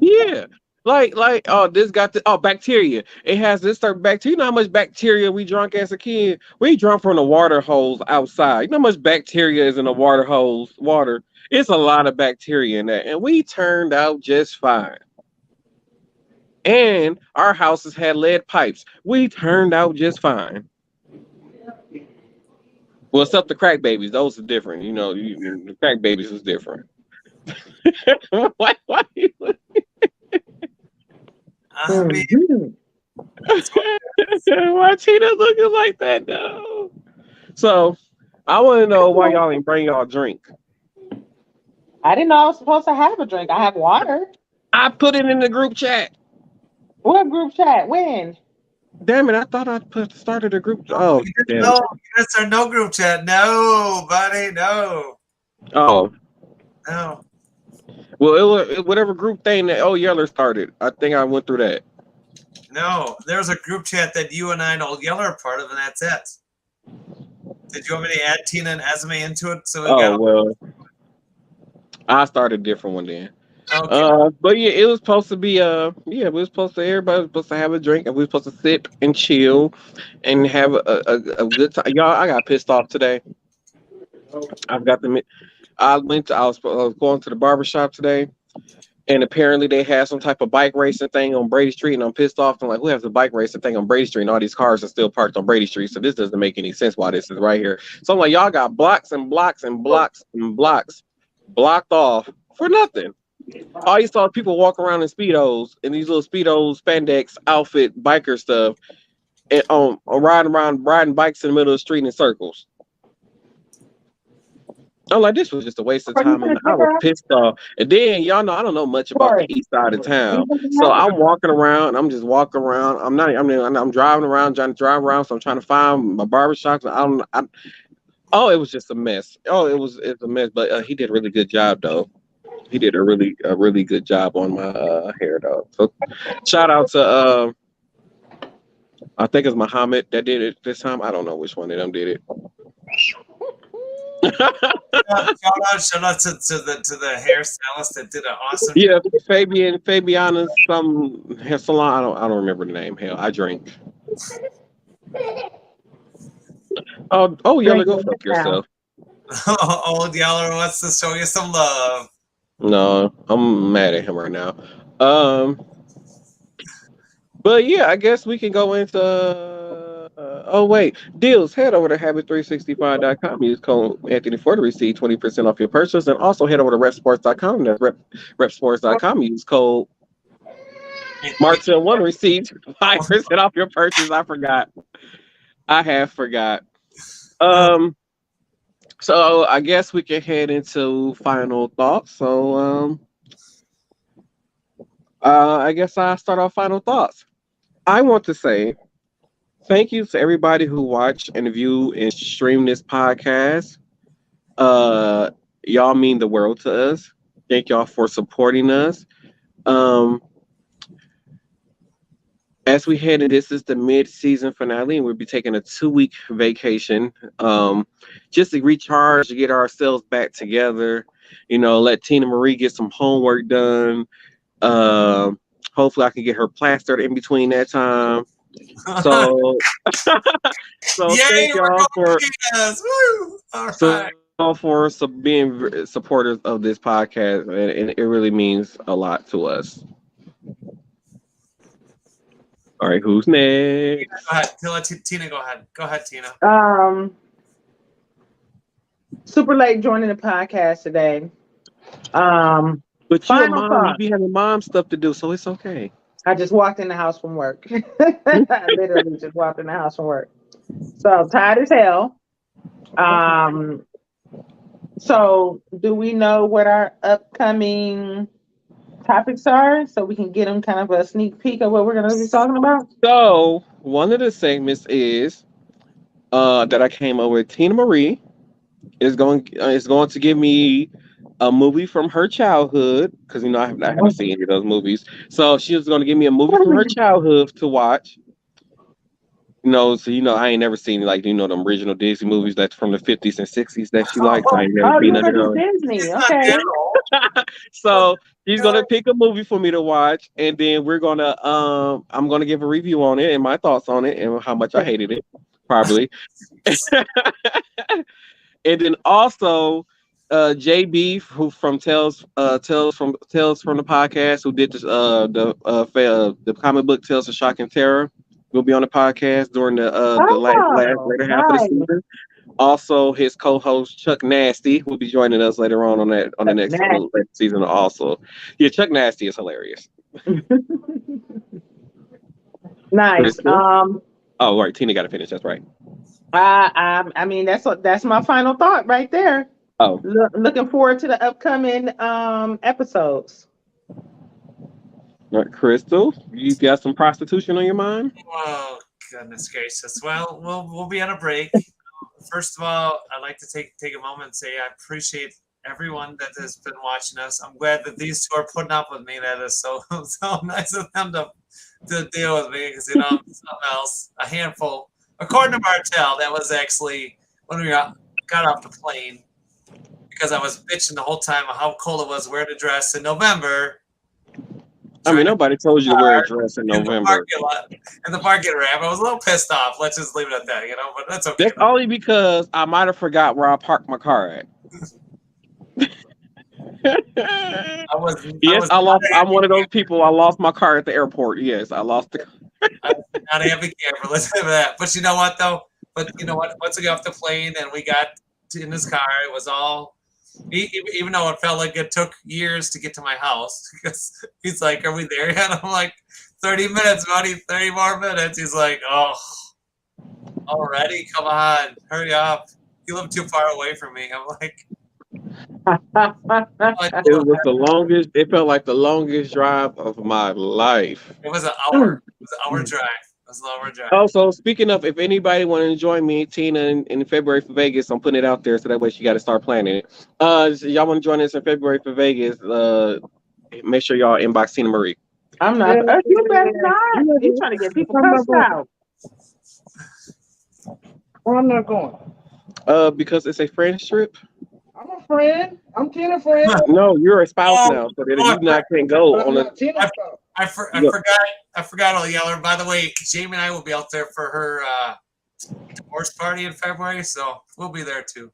Yeah. Like, oh, this got bacteria. It has this certain bacteria. You know how much bacteria we drunk as a kid? We drunk from the water hose outside. You know how much bacteria is in the water? It's a lot of bacteria in that. And we turned out just fine. And our houses had lead pipes. We turned out just fine. Well, except the crack babies. Those are different. The crack babies was different. Why you I mean, why Tina looking like that though? So I want to know why y'all ain't bring y'all drink. I didn't know I was supposed to have a drink. I have water. I put it in the group chat. What group chat? When? Damn it! I thought I started a group. Oh, damn. No, that's our no group chat. No, buddy, no. Oh, no. Well, it was whatever group thing that Yeller started. I think I went through that. No, there's a group chat that you and I and Old Yeller are part of, and that's it. Did you want me to add Tina and Esme into it? Well, I started a different one then. Okay. But yeah, it was supposed to be we was supposed to everybody was supposed to have a drink and we was supposed to sip and chill and have a good time. Y'all, I got pissed off today. I've got the I was going to the barber shop today, and apparently they had some type of bike racing thing on Brady Street, and I'm pissed off. I'm like, who has a bike racing thing on Brady Street? And all these cars are still parked on Brady Street, so this doesn't make any sense why this is right here. So I'm like, y'all got blocks and blocks and blocks and blocks blocked off for nothing. All you saw people walk around in speedos in these little speedos, spandex outfit, biker stuff, and riding bikes in the middle of the street in circles. I'm like, this was just a waste of time, and I was pissed off. And then y'all know I don't know much about the east side of town, so I'm walking around. I'm just walking around. I'm driving around, trying to drive around. So I'm trying to find my barbershop. Oh, it was just a mess. Oh, it's a mess. But he did a really good job, though. He did a really good job on my hair, though. So shout out to I think it's Muhammad that did it this time. I don't know which one of them did it. Shout out to the hairstylist that did an awesome. Yeah, Fabiana's some hair salon. I don't remember the name. Hell, I drink. Oh, y'all go fuck yourself. Oh, Yeller wants to show you some love. No, I'm mad at him right now. But yeah, I guess we can go into. Oh wait, deals. Head over to habit365.com. Use code Anthony for to receive 20% off your purchase, and also head over to repsports.com. That's repsports.com. Use code Martin1 receive 5% off your purchase. I have forgot. So I guess we can head into final thoughts. So I guess I'll start off final thoughts. I want to say thank you to everybody who watched and viewed and streamed this podcast. Y'all mean the world to us. Thank y'all for supporting us. As we head in, this is the mid-season finale, and we'll be taking a 2-week vacation, just to recharge, to get ourselves back together. You know, let Tina Marie get some homework done. Hopefully, I can get her plastered in between that time. So, thank y'all for being supporters of this podcast, and it really means a lot to us. All right, who's next? Go ahead. Let Tina go ahead. Go ahead, Tina. Super late joining the podcast today. But you're a mom, you be having mom stuff to do, so it's okay. I just walked in the house from work. I literally just walked in the house from work. So tired as hell. So do we know what our upcoming topics are, so we can get them kind of a sneak peek of what we're going to be talking about? So one of the segments is that I came up with. Tina Marie is going to give me a movie from her childhood, because you know I haven't seen any of those movies. So she was going to give me a movie from her childhood to watch. You know, so I ain't never seen them original Disney movies that's from the 50s and 60s that she likes. I ain't never seen none of those. Disney, okay. So she's gonna pick a movie for me to watch, and then we're gonna I'm gonna give a review on it and my thoughts on it and how much I hated it, probably. And then also JB, who from Tales from the podcast, who did this the comic book Tales of Shock and Terror, will be on the podcast during the later half of the season. Also, his co-host Chuck Nasty will be joining us later on the next season. Also, yeah, Chuck Nasty is hilarious. Nice. Oh, right, Tina got to finish. That's right. I mean, that's my final thought right there. Oh, looking forward to the upcoming episodes. All right, Crystal, you got some prostitution on your mind? Oh, goodness gracious. Well, we'll be on a break. First of all, I'd like to take a moment and say I appreciate everyone that has been watching us. I'm glad that these two are putting up with me. That is so nice of them to deal with me, because something else, a handful. According to Martell, that was actually when we got off the plane. because I was bitching the whole time of how cold it was wearing a dress in November. I mean, nobody told you to wear a dress in In the November. parking lot, in the parking ramp. I was a little pissed off. Let's just leave it at that, but that's okay. That's only because I might have forgot where I parked my car at. Yes, I lost. I'm one of those people. I lost my car at the airport. Yes, I lost the. Not a happy camper. Let's leave it at that. But you know what though? But you know what? Once we got off the plane and we got in his car, it was all. Even though it felt like it took years to get to my house, because he's like, "Are we there yet?" I'm like, 30 minutes, buddy. 30 more minutes. He's like, "Oh, already? Come on, hurry up. You live too far away from me." I'm like. It was the longest. It felt like the longest drive of my life. It was an hour. It was an hour drive. It was an hour drive. Also, speaking of, if anybody want to join me, Tina, in February for Vegas, I'm putting it out there so that way she got to start planning it. So y'all want to join us in February for Vegas? Make sure y'all inbox Tina Marie. I'm not. You better not. You trying to get people cussed out. Well, I'm not going. Because it's a friends trip. I'm a friend. I'm Tina friend. No, you're a spouse now, so that you not can go on a. I forgot all yeller. By the way, Jamie and I will be out there for her divorce party in February, so we'll be there too.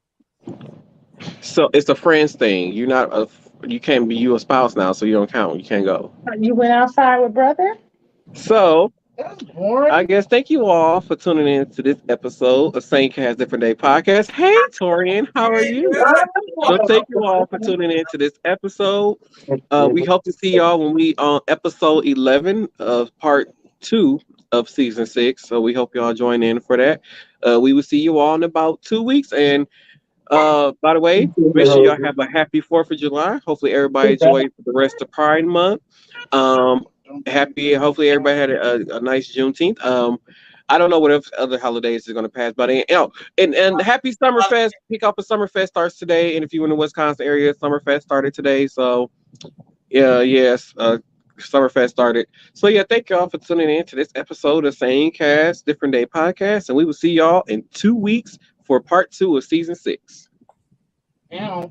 So it's a friends thing. You're not a. You can't be you a spouse now, so you don't count. You can't go. You went outside with brother? So That's boring. I guess thank you all for tuning in to this episode of Saint Cast Different Day Podcast. Hey Torian, how are you? So thank you all for tuning in to this episode. We hope to see y'all when we on episode 11 of part 2 of season 6. So we hope y'all join in for that. We will see you all in about 2 weeks. And by the way, make sure y'all have a happy 4th of July. Hopefully everybody enjoys the rest of Pride Month. Hopefully everybody had a nice Juneteenth. I don't know what other holidays is going to pass, but and happy Summerfest. Kick off of Summerfest starts today, and if you're in the Wisconsin area, Summerfest started today. So Summerfest started. So yeah, thank y'all for tuning in to this episode of Same Cast Different Day Podcast, and we will see y'all in 2 weeks for part 2 of season 6. Ow.